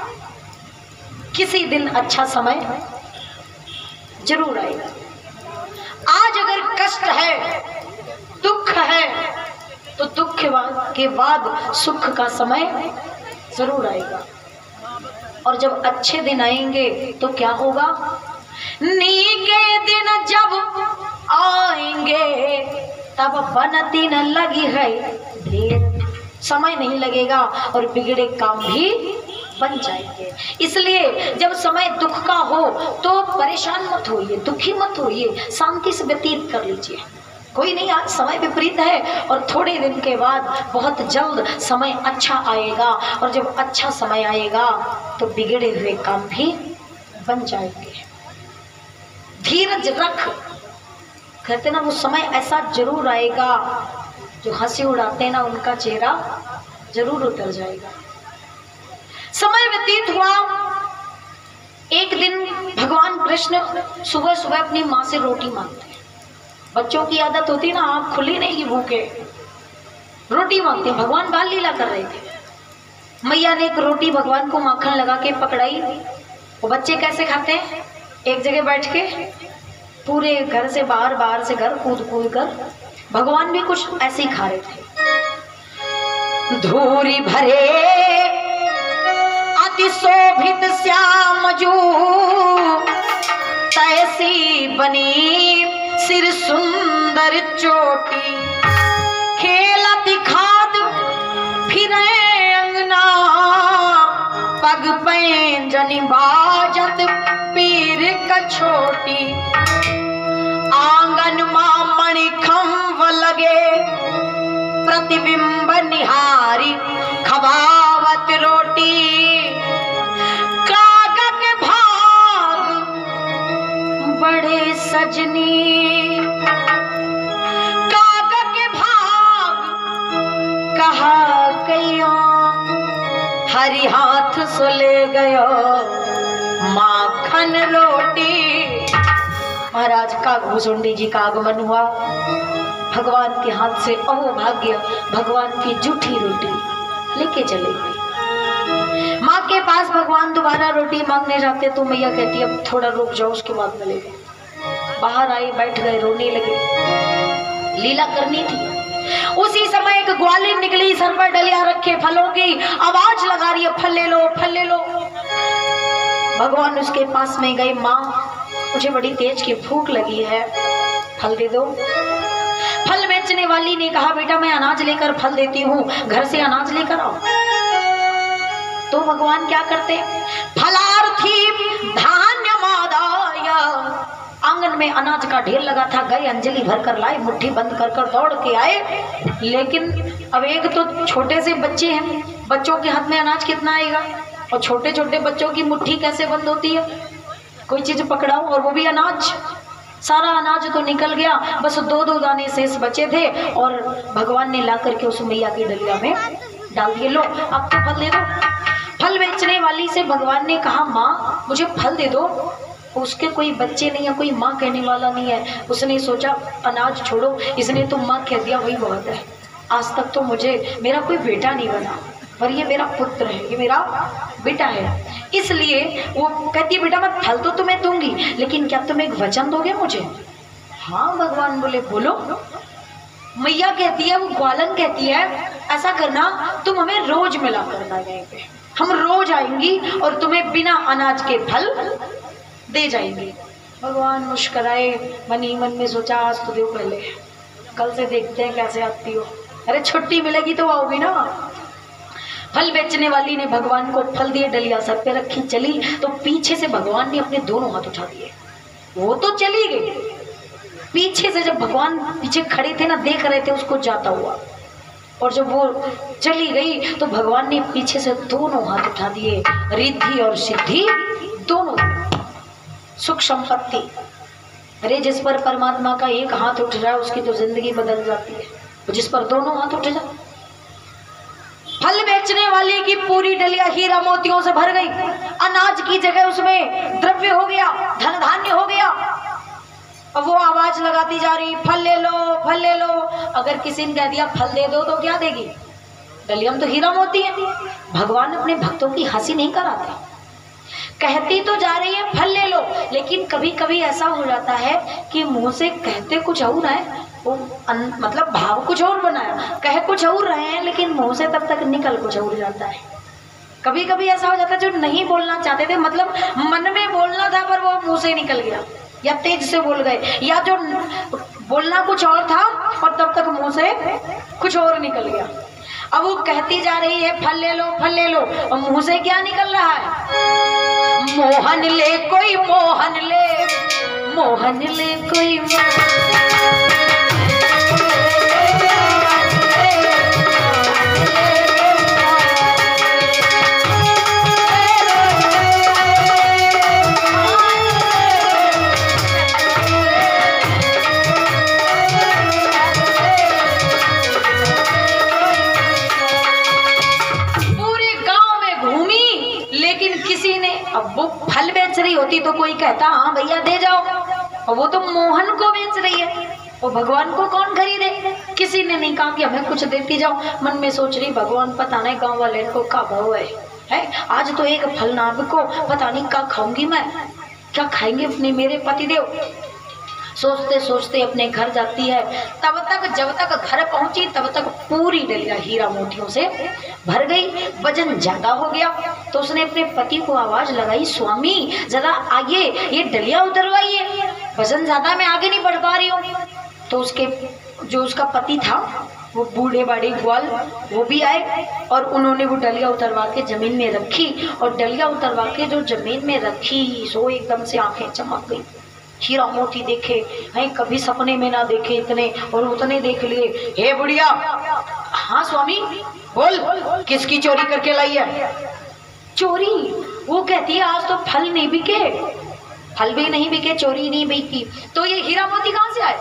किसी दिन अच्छा समय जरूर आएगा। आज अगर कष्ट है, दुख है, तो दुख के बाद सुख का समय जरूर आएगा। और जब अच्छे दिन आएंगे तो क्या होगा? नी के दिन जब आएंगे तब बनती न लगी है देर। समय नहीं लगेगा और बिगड़े काम भी बन जाएंगे। इसलिए जब समय दुख का हो तो परेशान मत होइए, दुखी मत होइए, शांति से व्यतीत कर लीजिए। कोई नहीं, आज समय विपरीत है और थोड़े दिन के बाद बहुत जल्द समय अच्छा आएगा। और जब अच्छा समय आएगा तो बिगड़े हुए काम भी बन जाएंगे। धीरज रख, कहते ना वो समय ऐसा जरूर आएगा, जो हंसी उड़ाते ना उनका चेहरा जरूर उतर जाएगा। समय व्यतीत हुआ। एक दिन भगवान कृष्ण सुबह सुबह अपनी माँ से रोटी मांगते। बच्चों की आदत होती ना, आँख खुली नहीं कि भूखे, रोटी मांगते। भगवान बाल लीला कर रहे थे। मैया ने एक रोटी भगवान को माखन लगा के पकड़ाई। वो बच्चे कैसे खाते हैं? एक जगह बैठ के पूरे घर से बाहर, बाहर से घर, कूद कूद कर। भगवान भी कुछ ऐसे ही खा रहे थे। धूरी भरे अति शोभित श्याम जू, तैसी बनी सिर सुंदर चोटी, खेलती खाद फिरे अंगना, पग पैंजनी बाजत पीर कछोटी, आंगन मां मणिखंभ लगे, प्रतिबिंब निहारी खवावत रोटी, कागज भाग बड़े सजनी, कागज भाग कहा कहियो, हरि हाथ से ले गयो माखन रोटी। महाराज कागभूषुंडी जी का आगमन हुआ। भगवान के हाथ से अहो भाग्य, भगवान की जूठी रोटी। लेके चले गए। माँ के पास भगवान दोबारा रोटी मांगने जाते तो मैया कहती अब थोड़ा रुक जाओ, उसके बाद मिलेंगे। बाहर आए, बैठ गए, रोने लगे, लीला करनी थी। उसी समय एक ग्वालिन निकली, सर पर डलिया रखे फलों की, आवाज लगा रही है फल ले लो, फल ले लो। भगवान उसके पास में गए, माँ मुझे बड़ी तेज की भूख लगी है, फल दे दो। फल बेचने वाली ने कहा बेटा मैं अनाज लेकर फल देती हूँ, घर से अनाज लेकर आओ। तो भगवान क्या करते, फलार्थी धान्य मादाय, आंगन में अनाज का ढेर लगा था, गए अंजलि भर कर लाए, मुट्ठी बंद कर कर दौड़ के आए। लेकिन अब एक तो छोटे से बच्चे हैं, बच्चों के हाथ में अनाज कितना आएगा, और छोटे छोटे बच्चों की मुट्ठी कैसे बंद होती है, कोई चीज पकड़ाओ, और वो भी अनाज। सारा अनाज तो निकल गया, बस दो दो दाने शेष बचे थे, और भगवान ने ला करके उस मैया की डलिया में डाल दिए। लो अब तो फल दे दो। फल बेचने वाली से भगवान ने कहा माँ मुझे फल दे दो। उसके कोई बच्चे नहीं है, कोई माँ कहने वाला नहीं है। उसने सोचा अनाज छोड़ो, इसने तो माँ कह दिया वही बहुत है। आज तक तो मुझे मेरा कोई बेटा नहीं बना, पर ये मेरा पुत्र है, ये मेरा बेटा है। इसलिए वो कहती है बेटा मैं फल तो तुम्हें दूंगी, लेकिन क्या तुम एक वचन दोगे मुझे? हाँ भगवान बोले बोलो। मैया कहती है, वो ग्वालन कहती है ऐसा करना तुम हमें रोज मिला करना, यहीं पे हम रोज आएंगी और तुम्हें बिना अनाज के फल दे जाएंगे। भगवान मुस्कुराए, मन ही मन में सोचा आज तो दो, पहले कल से देखते हैं कैसे आती हो। अरे छुट्टी मिलेगी तो आओगी ना। फल बेचने वाली ने भगवान को फल दिए, डलिया सर पे रखी, चली तो पीछे से भगवान ने अपने दोनों हाथ उठा दिए। वो तो चली गई, पीछे से जब भगवान पीछे खड़े थे ना, देख रहे थे उसको जाता हुआ, और जब वो चली गई तो भगवान ने पीछे से दोनों हाथ उठा दिए, रिद्धि और सिद्धि दोनों, सुख संपत्ति। अरे जिस पर परमात्मा का एक हाथ उठ रहा है उसकी तो जिंदगी बदल जाती है, जिस पर दोनों हाथ उठ जाए। फल बेचने वाले की पूरी डलिया हीरा मोतियों से भर गई, अनाज की जगह उसमें द्रव्य हो गया, धन धान्य हो गया। अब वो आवाज लगाती जा रही फल ले लो, फल ले लो। अगर किसी ने कह दिया फल दे दो तो क्या देगी, डलिया में तो हीरा मोती है। भगवान अपने भक्तों की हंसी नहीं कराते, कहती तो जा रही है फल ले लो, लेकिन कभी कभी ऐसा हो जाता है कि मुंह से कहते कुछ और है, वो मतलब भाव कुछ और बनाया, कह कुछ और रहे हैं, लेकिन मुंह से तब तक निकल कुछ और जाता है। कभी कभी ऐसा हो जाता है जो नहीं बोलना चाहते थे, मतलब मन में बोलना था पर वो मुंह से निकल गया, या तेज से बोल गए, या जो बोलना कुछ और था और तब तक मुंह से कुछ और निकल गया। अब वो कहती जा रही है फल ले लो, फल ले लो, और मुंह से क्या निकल रहा है, मोहन ले कोई मोहन ले, मोहन ले कोई मोहन। फल बेच रही होती तो कोई कहता हाँ भैया दे जाओ, और वो तो मोहन को बेच रही है, वो भगवान को कौन खरीदे। किसी ने नहीं कहा कि हमें कुछ देती जाओ। मन में सोच रही भगवान पता नहीं गांव वाले को क्या भाव है, आज तो एक फल नाग को पता नहीं क्या खाऊंगी मैं, क्या खाएंगे अपने मेरे पतिदेव। सोचते सोचते अपने घर जाती है, तब तक जब तक घर पहुंची तब तक पूरी डलिया हीरा मोतियों से भर गई। वजन ज्यादा हो गया तो उसने अपने पति को आवाज लगाई, स्वामी जरा आगे ये डलिया उतरवाइए, वजन ज्यादा, मैं आगे नहीं बढ़ पा रही हूँ। तो उसके जो उसका पति था वो बूढ़े बाड़ी ग्वाल, वो भी आए और उन्होंने वो डलिया उतरवा के जमीन में रखी, और डलिया उतरवा के जो जमीन में रखी सो एकदम से आंखें चमक गई। हीरा मोती देखे हैं, कभी सपने में ना देखे इतने, और उतने देख लिए। हे बुढ़िया, हाँ स्वामी बोल, किसकी चोरी करके लाई है? चोरी? वो कहती है आज तो फल नहीं बिके, फल भी नहीं बिके, चोरी नहीं बिकी, तो ये हीरा मोती कहाँ से आए?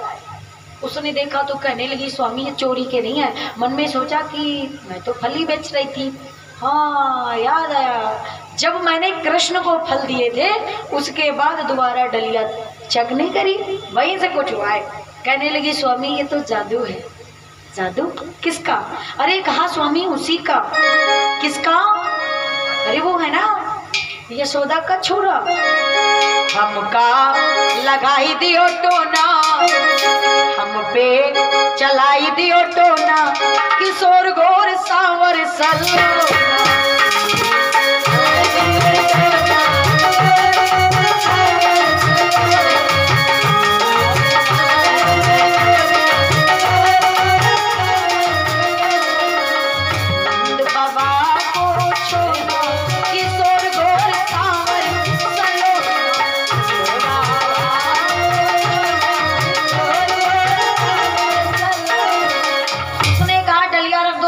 उसने देखा तो कहने लगी स्वामी ये चोरी के नहीं है। मन में सोचा कि मैं तो फल ही बेच रही थी, हाँ याद आया, जब मैंने कृष्ण को फल दिए थे उसके बाद दोबारा डलिया चेक नहीं करी, वहीं से कुछ हुआ है। कहने लगी स्वामी ये तो जादू है, जादू किसका? अरे कहा स्वामी उसी का। किसका? अरे वो है ना यशोदा का छोरा। हमका लगाई दियो टोना, हम पे चलाई दियो टोना, किशोर गोर सांवर सलोना।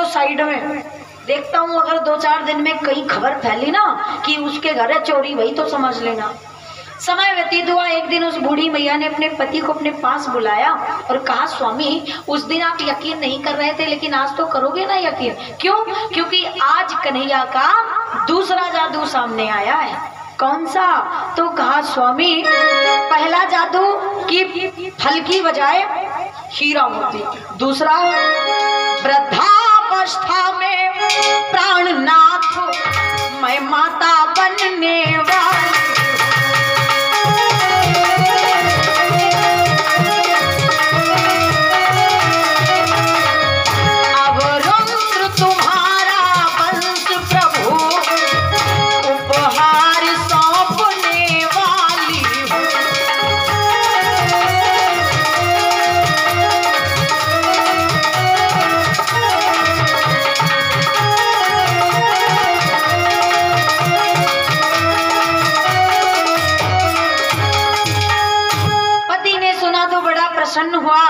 साइड में देखता हूँ, अगर 2-4 दिन में कहीं खबर फैली ना कि उसके घर है चोरी, वही तो समझ लेना। समय व्यतीत हुआ। एक दिन उस बूढ़ी मैया ने अपने पति को अपने पास बुलाया और कहा स्वामी उस दिन आप यकीन नहीं कर रहे थे, लेकिन आज तो करोगे ना यकीन। क्यों? क्योंकि आज कन्हैया का दूसरा जादू सामने आया है। कौन सा? तो कहा स्वामी पहला जादू कि फल की बजाय हीरा मोती, दूसरा वृद्धावस्था में प्राणनाथ मैं माता बनने वाली। अब रुद्र तुम्हारा वंश प्रभु उपहार सौंपने वाली हूँ। प्रसन्न हुआ।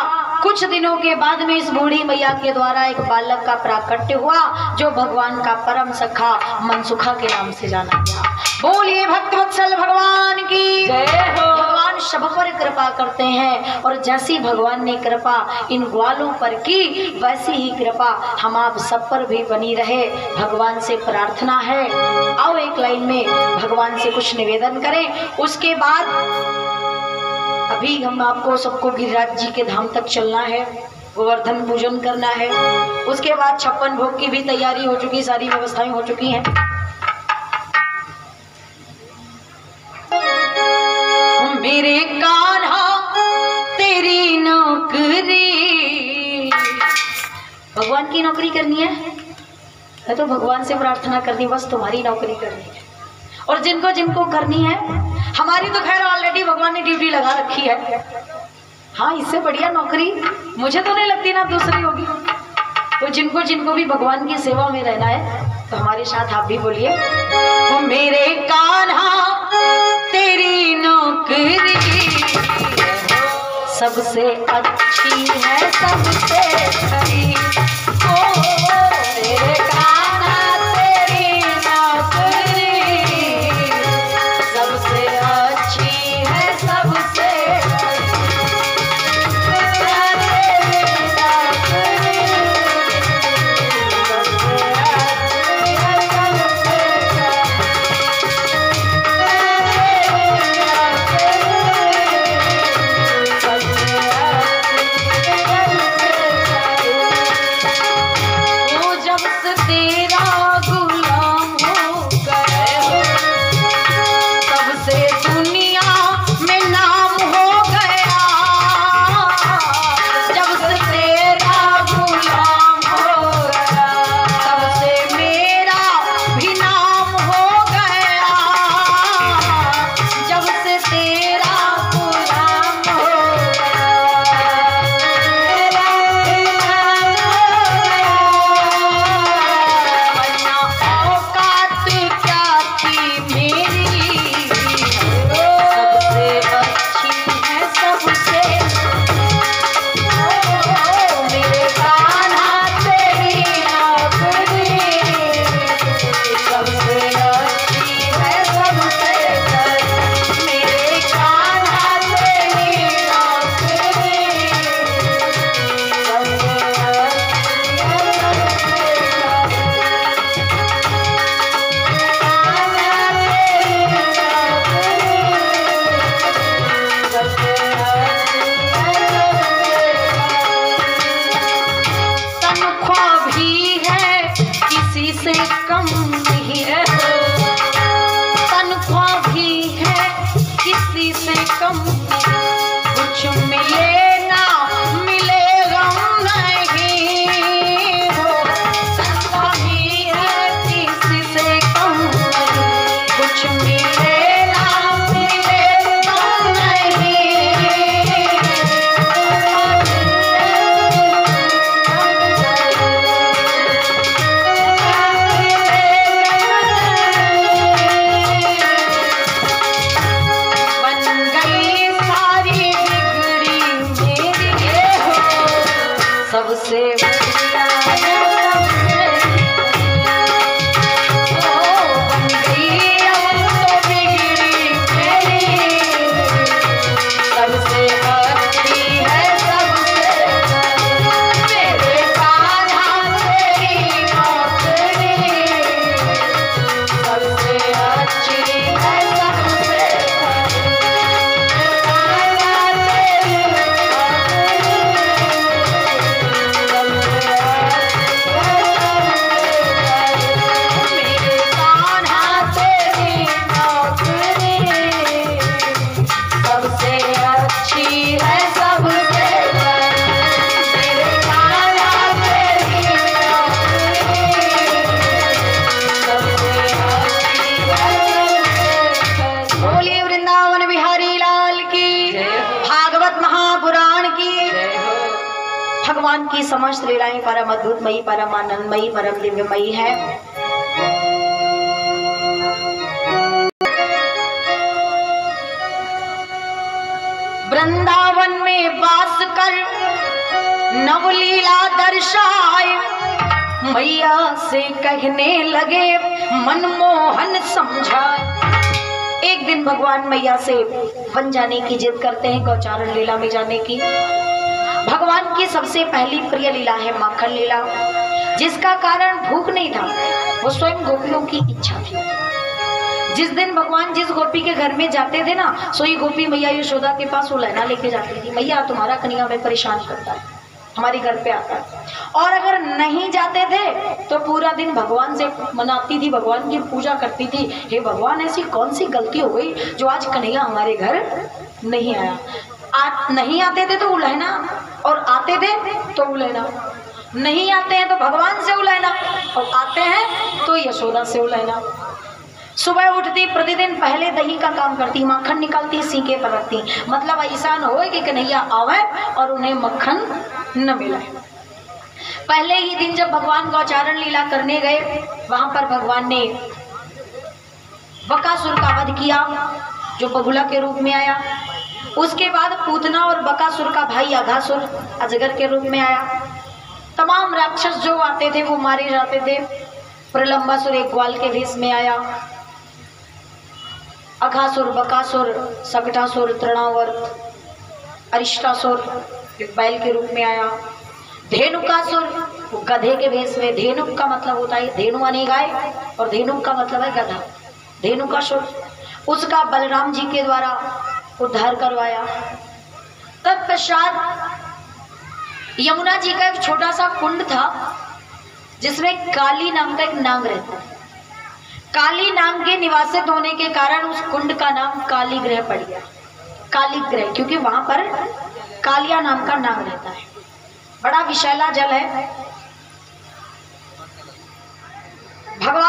कुछ दिनों के बाद में इस बूढ़ी मैया के द्वारा एक बालक का प्राकट्य हुआ जो भगवान का परम सखा मनसुखा के नाम से जाना गया। बोलिए भक्तवत्सल भगवान की जय हो। भगवान सब पर कृपा करते हैं और जैसी भगवान ने कृपा इन ग्वालों पर की वैसी ही कृपा हम आप सब पर भी बनी रहे। भगवान से प्रार्थना है, आओ एक लाइन में भगवान से कुछ निवेदन करें। उसके बाद अभी हम आपको सबको गिरिराज जी के धाम तक चलना है, गोवर्धन पूजन करना है। उसके बाद 56 भोग की भी तैयारी हो चुकी, सारी व्यवस्थाएं हो चुकी हैं। मेरे कान्हा तेरी नौकरी, भगवान की नौकरी करनी है तो भगवान से प्रार्थना करनी, बस तुम्हारी नौकरी करनी है। और जिनको जिनको करनी है, हमारी तो खैर ऑलरेडी भगवान ने ड्यूटी लगा रखी है। हाँ, इससे बढ़िया नौकरी मुझे तो नहीं लगती ना दूसरी होगी। तो जिनको जिनको भी भगवान की सेवा में रहना है तो हमारे साथ आप भी बोलिए, मेरे कान्हा तेरी नौकरी सबसे अच्छी है सबसे खरी। ओ मेरे कान्हा तेरी नौकरी सबसे अच्छी है सबसे सबसे भगवान की समस्त लीलाएं परम अद्भुतमयी, परम आनंदमयी, परम दिव्यमयी है। वृंदावन में वास कर नवलीला दर्शाए, मैया से कहने लगे मनमोहन समझाए। एक दिन भगवान मैया से वन जाने की जिद करते हैं, गौचारण लीला में जाने की। भगवान की सबसे पहली प्रिय लीला है माखन लीला, जिसका कारण भूख नहीं था, वो स्वयं गोपियों की इच्छा थी। जिस दिन भगवान जिस गोपी के घर में जाते थे ना, सोई गोपी मैया यशोदा के पास वो लहना लेके जाती थी, मैया तुम्हारा कन्हैया में परेशान करता है, हमारे घर पे आता है। और अगर नहीं जाते थे तो पूरा दिन भगवान से मनाती थी, भगवान की पूजा करती थी, हे भगवान ऐसी कौन सी गलती हो गई जो आज कन्हैया हमारे घर नहीं आया। नहीं आते थे तो उलहना, और आते थे तो उलहना। नहीं आते हैं तो भगवान से उलहना, और आते हैं तो यशोदा से उलहना। सुबह उठती, प्रतिदिन पहले दही का काम करती, मक्खन निकालती, सीके पर रखती, मतलब ऐसा न हो कि कन्हैया आवे और उन्हें मक्खन न मिले। पहले ही दिन जब भगवान गौचारण लीला करने गए, वहां पर भगवान ने बकासुर का वध किया, जो बगुला के रूप में आया। उसके बाद पूतना और बकासुर का भाई अघासुर अजगर के रूप में आया। तमाम राक्षस जो आते थे वो मारे जाते थे। प्रलंबासुर एक ग्वाल के भेष में आया। अघासुर, बकासुर, सकटासुर, तृणावर्त, अरिष्टासुर एक बैल के रूप में आया। धेनुकासुर गधे के भेष में, धेनुक का मतलब होता है धेनु मानी गाय, और धेनुक का मतलब है गधा। धेनुकासुर, उसका बलराम जी के द्वारा उद्धार करवाया। तत्पश्चात यमुना जी का एक छोटा सा कुंड था, जिसमें काली नाम का एक नाग रहता है। काली नाम के निवासित होने के कारण उस कुंड का नाम काली ग्रह पड़ गया। काली ग्रह क्योंकि वहां पर कालिया नाम का नाग रहता है। बड़ा विशाला जल है। भगवान